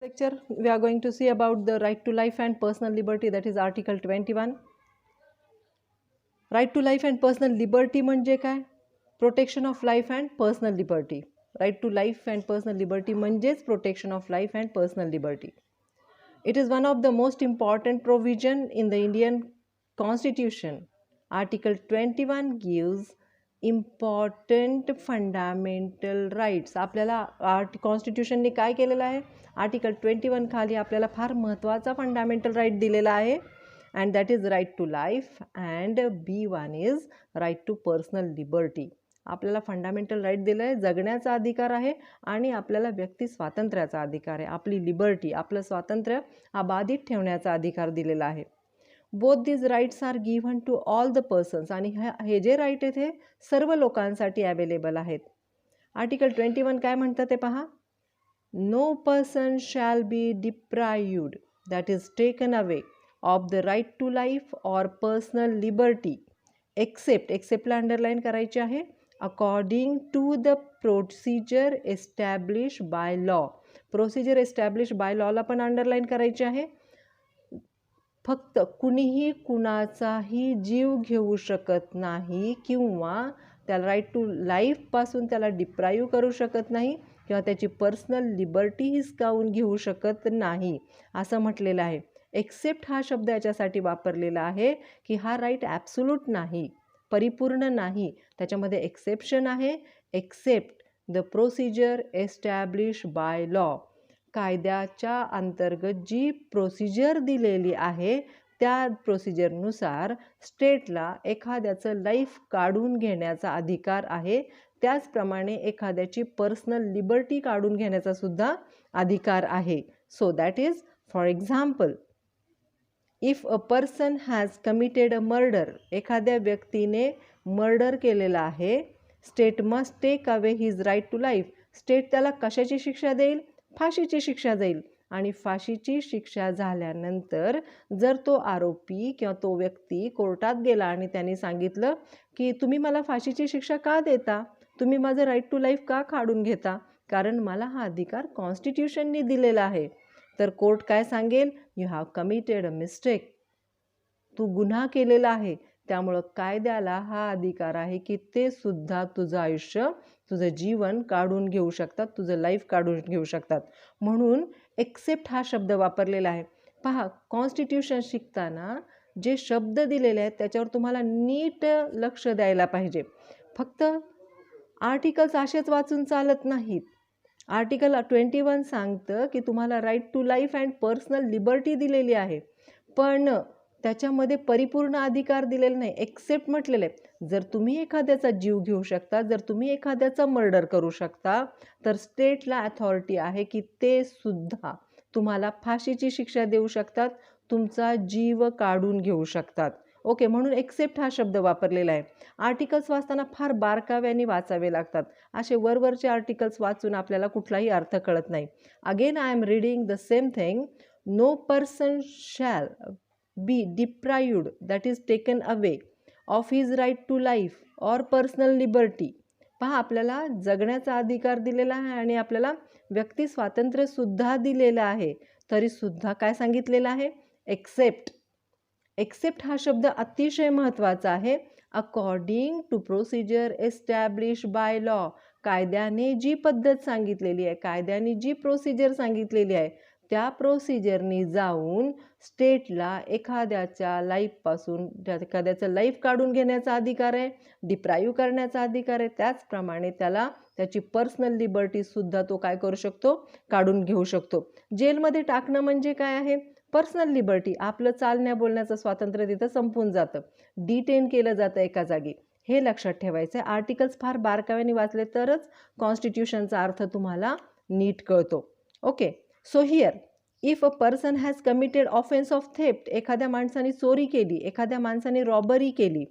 Lecture we are going to see about the right to life and personal liberty, that is article 21. Right to life and personal liberty म्हणजे काय? Protection of life and personal liberty. Right to life and personal liberty म्हणजेच protection of life and personal liberty. It is one of the most important provision in the Indian Constitution. Article 21 gives important fundamental rights. आपल्याला कॉन्स्टिट्यूशनने काय केलेलं आहे? Article 21 खाली आपल्याला फार महत्त्वाचा fundamental right दिलेला आहे, and that is right to life, and B1 is right to personal liberty. आपल्याला फंडामेंटल राईट दिलं आहे, जगण्याचा अधिकार आहे आणि आपल्याला व्यक्ती स्वातंत्र्याचा अधिकार आहे. आपली लिबर्टी, आपलं स्वातंत्र्य अबाधित ठेवण्याचा अधिकार दिलेला आहे. Both these rights are given to all the persons, आणि हे जे राईट आहेत हे सर्व लोकांसाठी अवेलेबल आहेत. आर्टिकल 21 काय म्हणतं ते पहा. No person shall be deprived, that is taken away, of the right to life or personal liberty एक्सेप्टला अंडरलाईन करायची आहे, according to the procedure establish by law. Procedure establish by लॉला पण अंडरलाईन करायची आहे. फक्त कुणीही कुणाचाही जीव घेऊ शकत नाही किंवा त्याला राईट टू लाईफपासून त्याला डिप्राईव्ह करू शकत नाही किंवा त्याची पर्सनल लिबर्टी हिसकावून घेऊ शकत नाही असं म्हटलेलं आहे. एक्सेप्ट हा शब्द याच्यासाठी वापरलेला आहे की हा राईट ॲब्सोल्यूट नाही, परिपूर्ण नाही, त्याच्यामध्ये एक्सेप्शन आहे. Except the procedure establish by law, कायद्याच्या अंतर्गत जी प्रोसिजर दिलेली आहे त्या प्रोसिजरनुसार स्टेटला एखाद्याचं लाईफ काढून घेण्याचा अधिकार आहे. त्याचप्रमाणे एखाद्याची पर्सनल लिबर्टी काढून घेण्याचा सुद्धा अधिकार आहे. So that is, for example, if a person has committed a murder, एखाद्या व्यक्तीने मर्डर केलेला आहे, state must take away his right to life. State त्याला कशाची शिक्षा देईल? फाशीची शिक्षा देईल. आणि फाशीची शिक्षा झाल्यानंतर जर तो आरोपी किंवा तो व्यक्ती कोर्टात गेला आणि त्यांनी सांगितलं की तुम्ही मला फाशीची शिक्षा का देता, तुम्ही माझं राईट टू लाईफ का काढून घेता, कारण मला हा अधिकार कॉन्स्टिट्यूशनने दिलेला आहे, तर कोर्ट काय सांगेल? You have committed a mistake, तू गुन्हा केलेला आहे. त्यामुळं कायद्याला हा अधिकार आहे की ते सुद्धा तुझं आयुष्य, तुझं जीवन काढून घेऊ शकतात, तुझं लाईफ काढून घेऊ शकतात. म्हणून एक्सेप्ट हा शब्द वापरलेला आहे. पहा, कॉन्स्टिट्यूशन शिकताना जे शब्द दिलेले आहेत त्याच्यावर तुम्हाला नीट लक्ष द्यायला पाहिजे. फक्त आर्टिकल्स असेच वाचून चालत नाहीत. आर्टिकल 21 सांगतं की तुम्हाला right to life and personal liberty दिलेली आहे, पण त्याच्यामध्ये परिपूर्ण अधिकार दिलेला नाही. एक्सेप्ट म्हटलेलं आहे. जर तुम्ही एखाद्याचा जीव घेऊ शकता, जर तुम्ही एखाद्याचा मर्डर करू शकता, तर स्टेटला अथॉरिटी आहे की ते सुद्धा तुम्हाला फाशीची शिक्षा देऊ शकतात, तुमचा जीव काढून घेऊ शकतात. ओके, म्हणून एक्सेप्ट हा शब्द वापरलेला आहे. आर्टिकल्स वाचताना फार बारकाव्याने वाचावे लागतात. असे वरवरचे आर्टिकल्स वाचून आपल्याला कुठलाही अर्थ कळत नाही. Again I am reading the same thing. No person shall be deprived, that is taken away, of his right to life or personal liberty. पहा, आपल्याला जगण्याचा अधिकार दिलेला आहे आणि आपल्याला व्यक्ती स्वातंत्र्य सुद्धा दिलेलं आहे, तरी सुद्धा काय सांगितलेलं आहे? एक्सेप्ट. एक्सेप्ट हा शब्द अतिशय महत्त्वाचा आहे. According to procedure establish by law, कायद्याने जी पद्धत सांगितलेली आहे, कायद्याने जी प्रोसिजर सांगितलेली आहे, त्या प्रोसिजरनी जाऊन स्टेटला एखाद्याच्या लाईफपासून, एखाद्याचं लाईफ काढून घेण्याचा अधिकार आहे, डिप्राईव्ह करण्याचा अधिकार आहे. त्याचप्रमाणे त्याला त्याची पर्सनल लिबर्टीसुद्धा तो काय करू शकतो? काढून घेऊ शकतो. जेलमध्ये टाकणं म्हणजे काय आहे? Personal liberty. आपलं चालण्या बोलण्याचं स्वातंत्र्य तिथं संपून जातं, डिटेन केलं जातं एका जागी. हे लक्षात ठेवायचं आहे. आर्टिकल्स फार बारकाव्याने वाचले तरच कॉन्स्टिट्यूशनचा अर्थ तुम्हाला नीट कळतो. Okay, so here, if a person has committed offence of theft, एखाद्या माणसाने चोरी केली, एखाद्या माणसाने रॉबरी केली,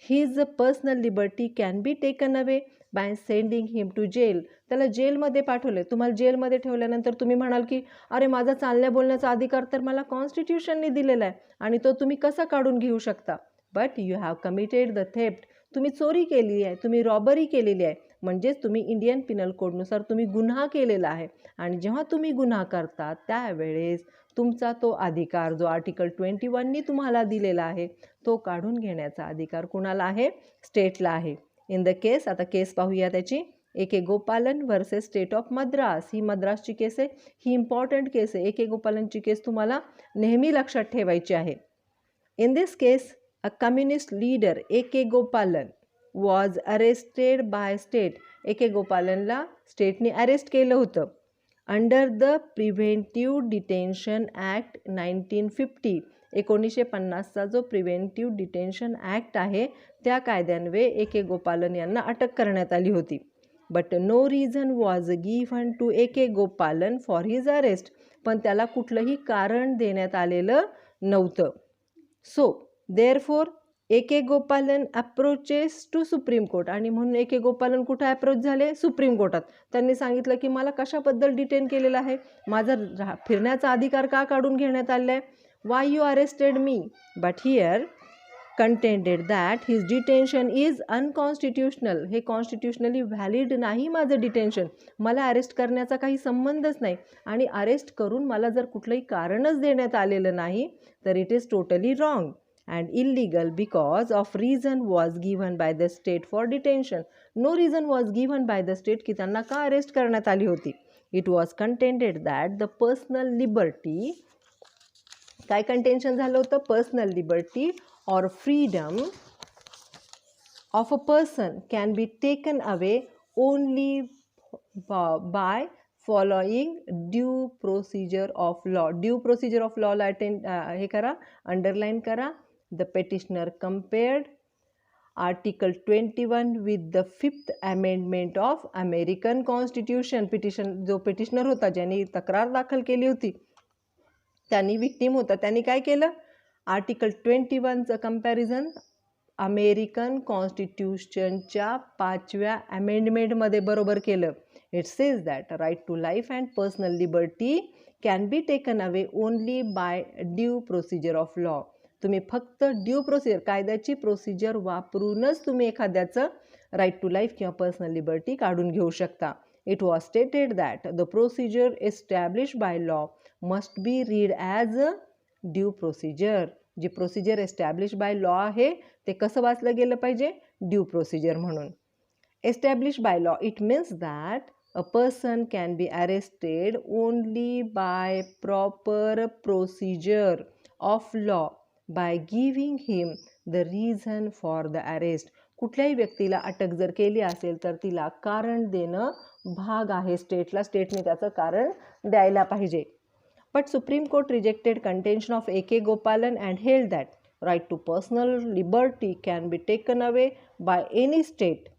his personal liberty can be taken away by sending him to jail. त्याला जेलमध्ये पाठवले. तुम्हाला जेलमध्ये ठेवल्यानंतर तुम्ही म्हणाल की अरे, माझा चालण्या बोलण्याचा अधिकार तर मला कॉन्स्टिट्यूशनने दिलेला आहे आणि तो तुम्ही कसा काढून घेऊ शकता? But you have committed the theft. तुम्ही चोरी केली आहे, तुम्ही रॉबरी केलेली आहे, म्हणजेच तुम्ही इंडियन पिनल कोडनुसार तुम्ही गुन्हा केलेला आहे आणि जेव्हा तुम्ही गुन्हा करता त्यावेळेस तुमचा तो अधिकार जो आर्टिकल 21नी तुम्हाला दिलेला आहे तो काढून घेण्याचा अधिकार कुणाला आहे? स्टेटला आहे. इन द केस, आता केस पाहूया त्याची. A.K. Gopalan versus state of Madras. ही मद्रासची केस आहे, ही इम्पॉर्टंट केस आहे. A.K. गोपालनची केस तुम्हाला नेहमी लक्षात ठेवायची आहे. In this case a communist leader A.K. Gopalan was arrested by state. A.K. गोपालनला स्टेटने अरेस्ट केलं होतं under the preventive detention act 1950. 1950चा जो प्रिव्हेंटिव्ह डिटेन्शन ॲक्ट आहे त्या कायद्यान्वये A.K. गोपालन यांना अटक करण्यात आली होती. But no reason was given to A.K. Gopalan for his arrest. पण त्याला कुठलंही कारण देण्यात आलेलं नव्हतं. So therefore A.K. Gopalan approaches to Supreme Court. आणि म्हणून A.K. गोपालन कुठं अप्रोच झाले? सुप्रीम कोर्टात. त्यांनी सांगितलं की मला कशाबद्दल डिटेन केलेलं आहे, माझा फिरण्याचा अधिकार का काढून घेण्यात आलेला आहे, Y you arrested me. But here contended that his detention is unconstitutional. हे कॉन्स्टिट्युशनली व्हॅलिड नाही माझं डिटेन्शन, मला अरेस्ट करण्याचा काही संबंधच नाही आणि अरेस्ट करून मला जर कुठलंही कारणच देण्यात आलेलं नाही तर it is totally wrong and illegal because of reason was given by the state for detention. No reason was given by the state की त्यांना का अरेस्ट करण्यात आली होती. It was contended that the personal liberty, काय contention झालं होतं? Personal liberty or freedom of a person can be taken away only by following due procedure of law. Due procedure of law ला हे करा, underline करा. The petitioner compared Article 21 with the 5th Amendment of American Constitution. जो petitioner होता, ज्यांनी तक्रार दाखल केली होती, त्यांनी विक्टीम होता, त्यांनी काय केलं? आर्टिकल 21चं कंपॅरिझन अमेरिकन कॉन्स्टिट्यूशनच्या 5व्या अमेंडमेंटमध्ये बरोबर केलं. It says that right to life and personal liberty can be taken away only by due procedure of law. तुम्ही फक्त ड्यू प्रोसिजर, कायद्याची प्रोसिजर वापरूनच तुम्ही एखाद्याचं राईट टू लाईफ किंवा पर्सनल लिबर्टी काढून घेऊ शकता. It was stated that the procedure establish by law must be read as a due procedure. जी प्रोसिजर एस्टॅब्लिश बाय लॉ आहे ते कसं वाचलं गेलं पाहिजे? ड्यू प्रोसिजर म्हणून. Establish by law it means that a person can be arrested only by proper procedure of law by giving him the reason for the arrest. कुठल्याही व्यक्तीला अटक जर केली असेल तर तिला कारण देणं भाग आहे स्टेटला, स्टेटने त्याचं कारण द्यायला पाहिजे. But Supreme Court rejected contention of A.K. Gopalan and held that right to personal liberty can be taken away by any state,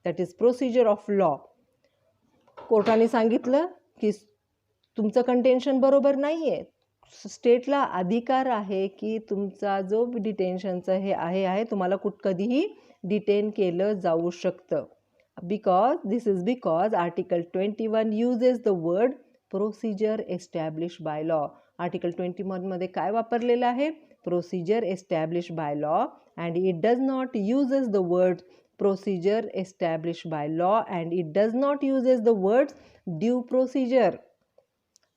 that is procedure of law. कोर्टाने सांगितलं की तुमचं कंटेन्शन बरोबर नाही आहे, स्टेटला अधिकार आहे की तुमचा जो डिटेन्शनचं हे आहे तुम्हाला कधीही डिटेन केलं जाऊ शकतं. Because article 21 uses the word procedure establish by law. Article 21 मध्ये काय वापरलेलं आहे? Procedure establish by law and it does not uses the word procedure establish by law and it does not uses the word due procedure.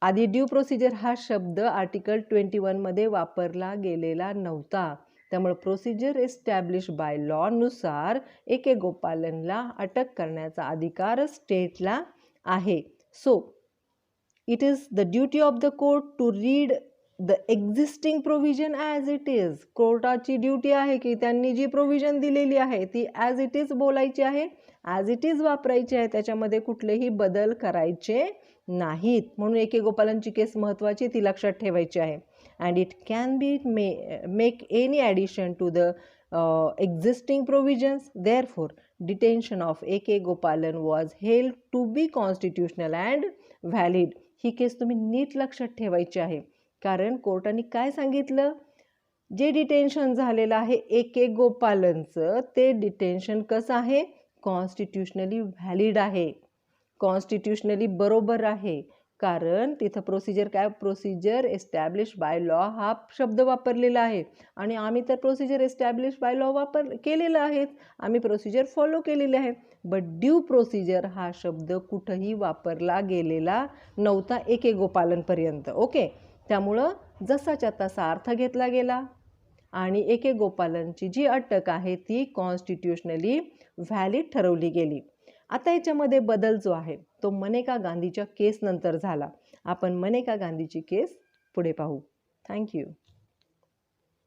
आधी due procedure हा शब्द article 21 मध्ये वापरला गेलेला नव्हता. त्यामुळे प्रोसिजर एस्टॅब्लिश बाय लॉ नुसार A.K. गोपालनला अटक करण्याचा अधिकार स्टेटला आहे. So it is the duty of the court to read the existing provision as it is. कोर्टाची ड्युटी आहे की त्यांनी जी प्रोव्हिजन दिलेली आहे ती ॲज इट इज बोलायची आहे, ॲज इट इज वापरायची आहे, त्याच्यामध्ये कुठलेही बदल करायचे नाहीत. म्हणून A.K. गोपालनची केस महत्त्वाची, ती लक्षात ठेवायची आहे. And it can be make any addition to the existing provisions. Therefore, detention of A.K. Gopalan was held to be constitutional and valid. ही केस तुम्ही नीट लक्षात ठेवायची आहे, कारण कोर्टाने काय सांगितलं? जे डिटेन्शन झालेलं आहे A.K. गोपालनचं ते डिटेन्शन कसं आहे? कॉन्स्टिट्युशनली व्हॅलिड आहे, कॉन्स्टिट्युशनली बरोबर आहे. कारण तिथं प्रोसिजर काय, प्रोसिजर एस्टॅब्लिश बाय लॉ हा शब्द वापरलेला आहे आणि आम्ही तर प्रोसिजर एस्टॅब्लिश बाय लॉ केलेलं आहे, आम्ही प्रोसिजर फॉलो केलेले आहे. बट ड्यू प्रोसिजर हा शब्द कुठंही वापरला गेलेला नव्हता एके गोपालनपर्यंत. ओके, त्यामुळं जसाच्या तसा अर्थ घेतला गेला आणि एके गोपालनची जी अटक आहे ती कॉन्स्टिट्युशनली व्हॅलिड ठरवली गेली. आता याच्यामध्ये बदल जो आहे तो मनेका गांधीच्या केस नंतर झाला. आपण मनेका गांधीची केस पुढे पाहू. थँक्यू.